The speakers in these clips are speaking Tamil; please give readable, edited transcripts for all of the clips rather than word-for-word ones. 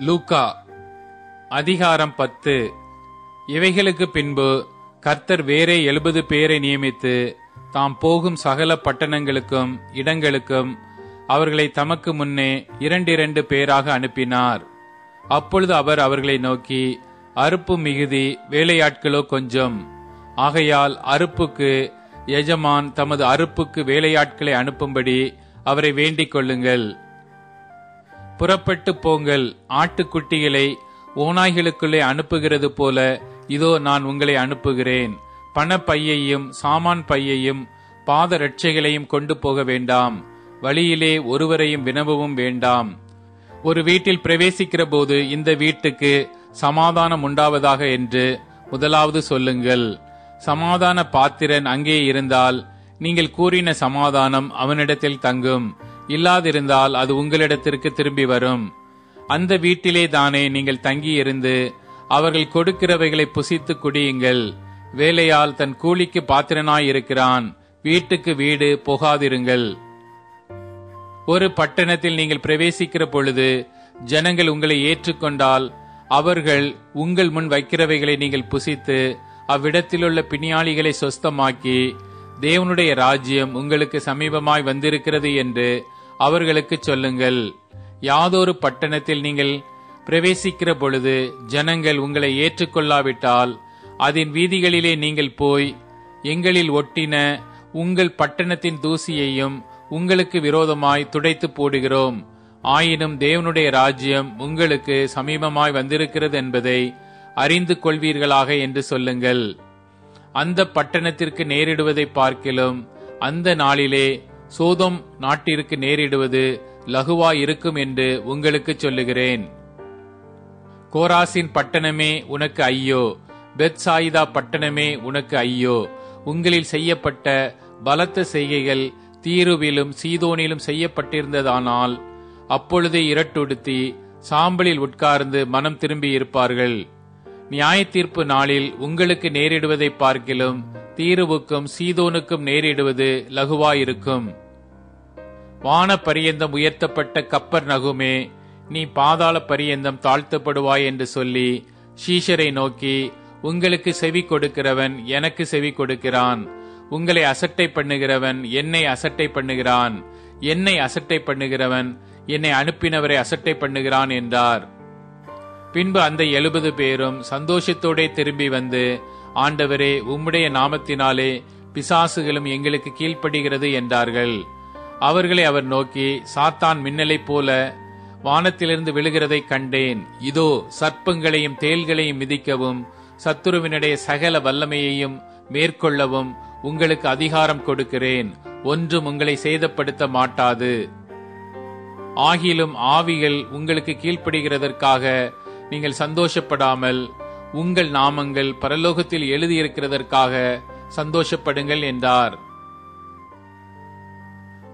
லூக்கா அதிகாரம் 10. இவைகளுக்கு பின்பு கர்த்தர் வேறே 70 பேரை நியமித்து தாம் போகும் சகல பட்டணங்களுக்கும் இடங்களுக்கும் அவர்களை தமக்கு முன்னே 2 பேராக அனுப்பினார். அப்பொழுது அவர் அவர்களை நோக்கி, அறுப்பு மிகுதி, வேலையாட்களோ கொஞ்சம். ஆகையால் அறுப்புக்கு எஜமான் தமது அறுப்புக்கு வேலையாட்களை அனுப்பும்படி அவரை வேண்டிக் கொள்ளுங்கள். புறப்பட்டு போங்கள். ஆட்டுக்குட்டிகளை ஓநாய்களுக்குள்ளே அனுப்புகிறது போல இதோ நான் உங்களை அனுப்புகிறேன். பணப்பையையும் சாமான் பையையும் பாத ரட்சைகளையும் கொண்டு போக வேண்டாம். வழியிலே ஒருவரையும் வினவவும் வேண்டாம். ஒரு வீட்டில் பிரவேசிக்கிற போது இந்த வீட்டுக்கு சமாதானம் உண்டாவதாக என்று முதலாவது சொல்லுங்கள். சமாதான பாத்திரன் அங்கே இருந்தால் நீங்கள் கூறின சமாதானம் அவனிடத்தில் தங்கும். இல்லாதிருந்தால் அது உங்களிடத்திற்கு திரும்பி வரும். அந்த வீட்டிலே தானே நீங்கள் தங்கியிருந்து அவர்கள் கொடுக்கிறவைகளை புசித்து குடியுங்கள். வேலையால் தன் கூலிக்கு பாத்திரனாயிருக்கிறான். வீட்டுக்கு வீடு போகாதிருங்கள். ஒரு பட்டணத்தில் நீங்கள் பிரவேசிக்கிற பொழுது ஜனங்கள் உங்களை ஏற்றுக்கொண்டால் அவர்கள் உங்கள் முன் வைக்கிறவைகளை நீங்கள் புசித்து அவ்விடத்திலுள்ள பிணியாளிகளை சொஸ்தமாக்கி, தேவனுடைய ராஜ்யம் உங்களுக்கு சமீபமாய் வந்திருக்கிறது என்று அவர்களுக்கு சொல்லுங்கள். யாதொரு பட்டணத்தில் நீங்கள் பிரவேசிக்கிற பொழுது ஜனங்கள் உங்களை ஏற்றுக்கொள்ளாவிட்டால் அதன் வீதிகளிலே நீங்கள் போய், எங்களில் ஒட்டின உங்கள் பட்டணத்தின் தூசியையும் உங்களுக்கு விரோதமாய் துடைத்து போடுகிறோம். ஆயினும் தேவனுடைய ராஜ்யம் உங்களுக்கு சமீபமாய் வந்திருக்கிறது என்பதை அறிந்து கொள்வீர்களாக என்று சொல்லுங்கள். அந்த பட்டணத்திற்கு நேரிடுவதை பார்க்கிலும் அந்த நாளிலே சோதோம் நாட்டிற்கு நேரிடுவது லகுவாய் இருக்கும் என்று உங்களுக்கு சொல்லுகிறேன். கோராசின் பட்டணமே உனக்கு ஐயோ! பெத்சாயிதா பட்டணமே உனக்கு ஐயோ! உங்களில் செய்யப்பட்ட பலத்த செய்கைகள் தீருவிலும் சீதோனிலும் செய்யப்பட்டிருந்ததானால் அப்பொழுதே இரட்டுடுத்தி சாம்பலில் உட்கார்ந்து மனம் திரும்பி இருப்பார்கள். நியாய தீர்ப்பு நாளில் உங்களுக்கு நேரிடுவதை பார்க்கிலும் தீருவுக்கும் சீதோனுக்கும் நேரிடுவது லகுவாயிருக்கும். வான பரியந்தம் உயர்த்தப்பட்ட கப்பர் நகுமே, நீ பாதாள பரியந்தம் தாழ்த்தப்படுவாய் என்று சொல்லி சீஷரை நோக்கி, உங்களுக்கு செவி கொடுக்கிறவன் எனக்கு செவி கொடுக்கிறான். உங்களை அசட்டை பண்ணுகிறவன் என்னை அசட்டை பண்ணுகிறான். என்னை அசட்டை பண்ணுகிறவன் என்னை அனுப்பினவரை அசட்டை பண்ணுகிறான் என்றார். பின்பு அந்த 70 பேரும் சந்தோஷத்தோடே திரும்பி வந்து, ஆண்டவரே, உம்முடைய நாமத்தினாலே பிசாசுகளும் எங்களுக்கு கீழ்ப்படுகிறது என்றார்கள். அவர்களை அவர் நோக்கி, சாத்தான் மின்னலைப் போல வானத்திலிருந்து விழுகிறதை கண்டேன். இதோ சர்ப்பங்களையும் தேள்களையும் மிதிக்கவும் சத்துருவினுடைய சகல வல்லமையையும் மேற்கொள்ளவும் உங்களுக்கு அதிகாரம் கொடுக்கிறேன். ஒன்றும் உங்களை சேதப்படுத்த மாட்டாது. ஆகிலும் ஆவிகள் உங்களுக்கு கீழ்ப்படுகிறதற்காக நீங்கள் சந்தோஷப்படாமல் உங்கள் நாமங்கள் பரலோகத்தில் எழுதியிருக்கிறதற்காக சந்தோஷப்படுங்கள் என்றார்.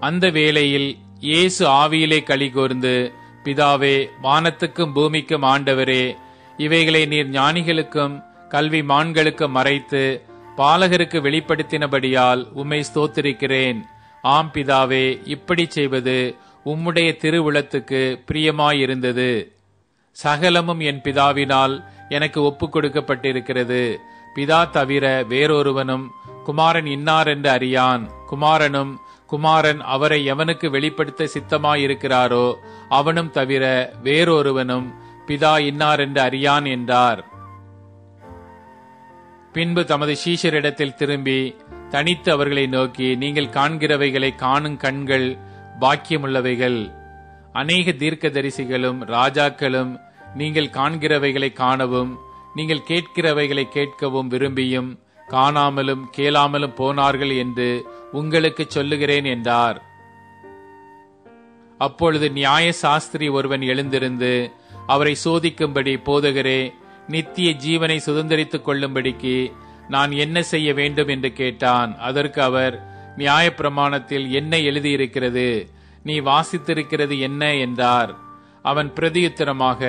அந்த வேளையில் இயேசு ஆவியிலே களிகூர்ந்து, பிதாவே, வானத்துக்கும் பூமிக்கும் ஆண்டவரே, இவைகளை நீர் ஞானிகளுக்கும் கல்விமான்களுக்கும் மறைத்து பாலகருக்கு வெளிப்படுத்தினபடியால் உம்மை ஸ்தோத்திரிக்கிறேன். ஆம் பிதாவே, இப்படி செய்வது உம்முடைய திருவுளத்துக்கு பிரியமாயிருந்தது. சகலமும் என் பிதாவினால் எனக்கு ஒப்புக் கொடுக்கப்பட்டிருக்கிறது. பிதா தவிர வேறொருவனும் குமாரன் இன்னார் என்று அறியான். குமாரன் அவரை எவனுக்கு வெளிப்படுத்த சித்தமாயிருக்கிறாரோ அவனும் தவிர வேறொருவனும் பிதா இன்னார் என்று அறியான் என்றார். பின்பு தமது சீஷரிடத்தில் திரும்பி தனித்து அவர்களை நோக்கி, நீங்கள் காண்கிறவைகளை காணும் கண்கள் பாக்கியமுள்ளவைகள். அநேக தீர்க்கதரிசிகளும் ராஜாக்களும் நீங்கள் காண்கிறவைகளை காணவும் நீங்கள் கேட்கிறவைகளை கேட்கவும் விரும்பியும் காணாமலும் கேளாமலும் போனார்கள் என்று உங்களுக்கு சொல்லுகிறேன் என்றார். அப்பொழுது நியாய சாஸ்திரி ஒருவன் எழுந்திருந்து அவரை சோதிக்கும்படி, போதகரே, நித்திய ஜீவனை சுதந்தரித்துக் கொள்ளும்படிக்கு நான் என்ன செய்ய வேண்டும் என்று கேட்டான். அதற்கு அவர், நியாயப்பிரமாணத்தில் என்ன எழுதியிருக்கிறது? நீ வாசித்திருக்கிறது என்ன என்றார். அவன் பிரதியுத்தரமாக,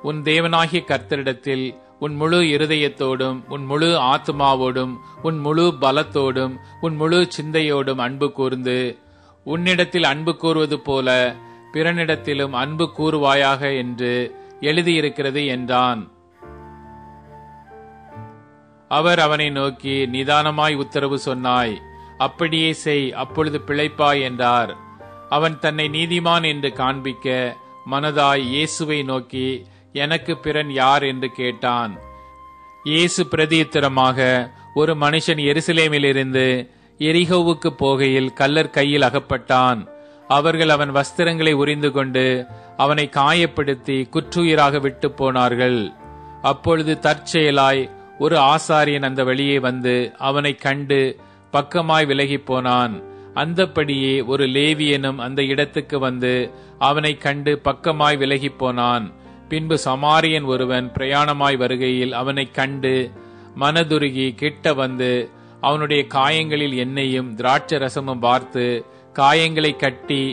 உன் தேவனாகிய கர்த்தரிடத்தில் உன் முழு இருதயத்தோடும் உன் முழு ஆத்மாவோடும் உன் முழு பலத்தோடும் உன் முழு சிந்தையோடும் அன்பு கூர்ந்து உன்னிடத்தில் அன்பு கூறுவது போல பிறனிடத்திலும் அன்பு கூறுவாயாக என்று எழுதியிருக்கிறது என்றான். அவர் அவனை நோக்கி, நிதானமாய் உத்தரவு சொன்னாய், அப்படியே செய், அப்பொழுது பிழைப்பாய் என்றார். அவன் தன்னை நீதிமான் என்று காண்பிக்க மனதாய் இயேசுவை நோக்கி, எனக்கு பிறன் யார் என்று கேட்டான். இயேசு பிரதியுத்தரமாக, ஒரு மனுஷன் எருசலேமிலிருந்து எரிகோவுக்கு போகையில் கள்ளர் கையில் அகப்பட்டான். அவர்கள் அவன் வஸ்திரங்களை உரிந்து கொண்டு அவனை காயப்படுத்தி குற்றுயிராக விட்டு போனார்கள். அப்பொழுது தற்செயலாய் ஒரு ஆசாரியன் அந்த வழியே வந்து அவனை கண்டு பக்கமாய் விலகி போனான். அந்தப்படியே ஒரு லேவியனும் அந்த இடத்துக்கு வந்து அவனை கண்டு பக்கமாய் விலகி போனான். பின்பு சமாரியன் ஒருவன் பிரயாணமாய் வருகையில் அவனை கண்டு மனதுருகி கிட்ட வந்து அவனுடைய காயங்களில் எண்ணெயும் திராட்சை ரசமும் பார்த்து காயங்களை கட்டி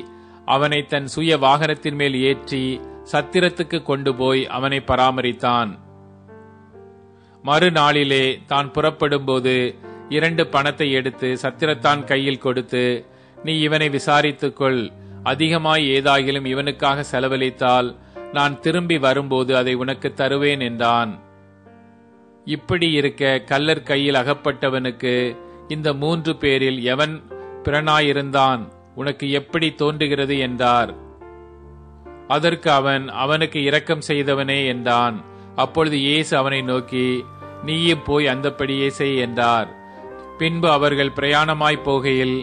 அவனை தன் சுய வாகனத்தின் மேல் ஏற்றி சத்திரத்துக்கு கொண்டு போய் அவனை பராமரித்தான். மறுநாளிலே தான் புறப்படும் போது 2 பணத்தை எடுத்து சத்திரத்தான் கையில் கொடுத்து, நீ இவனை விசாரித்துக்கொள், அதிகமாய் ஏதாகிலும் இவனுக்காக செலவழித்தால் நான் திரும்பி வரும்போது அதை உனக்கு தருவேன் என்றான். இப்படி இருக்க கள்ளர் கையில் அகப்பட்டவனுக்கு இந்த 3 பேரில் எவன் பிறனாயிருந்தான், உனக்கு எப்படி தோன்றுகிறது என்றார். அதற்கு அவன், அவனுக்கு இரக்கம் செய்தவனே என்றான். அப்பொழுது இயேசு அவனை நோக்கி, நீயும் போய் அந்தப்படியே செய் என்றார். பின்பு அவர்கள் பிரயாணமாய் போகையில்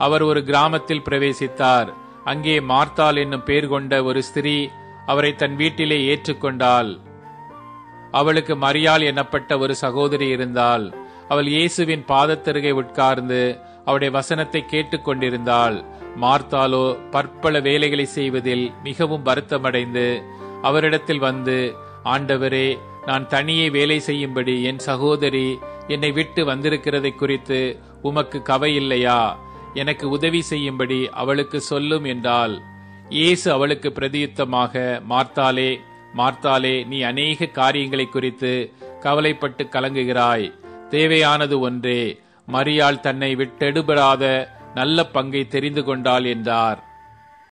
அவர் ஒரு கிராமத்தில் பிரவேசித்தார். அங்கே மார்த்தாள் என்னும் பேர் கொண்ட ஒரு ஸ்திரீ அவரை தன் வீட்டிலே ஏற்றுக்கொண்டாள். அவளுக்கு மரியாள் எனப்பட்ட ஒரு சகோதரி இருந்தாள். அவள் இயேசுவின் பாதத்தருகே உட்கார்ந்து அவருடைய வசனத்தை கேட்டுக்கொண்டிருந்தாள். மார்த்தாளோ பற்பல வேலைகளை செய்வதில் மிகவும் வருத்தமடைந்து அவரிடத்தில் வந்து, ஆண்டவரே, நான் தனியே வேலை செய்யும்படி என் சகோதரி என்னை விட்டு வந்திருக்கிறதை குறித்து உமக்கு கவை இல்லையா? எனக்கு உதவி செய்யும்படி அவளுக்கு சொல்லும் என்றாள். இயேசு அவளுக்கு பிரதியுத்தமாக, மார்த்தாளே, மார்த்தாளே, நீ அநேக காரியங்களை குறித்து கவலைப்பட்டு கலங்குகிறாய். தேவையானது ஒன்றே. மரியாள் தன்னை விட்டெடுபடாத நல்ல பங்கை தெரிந்து கொண்டாள் என்றார்.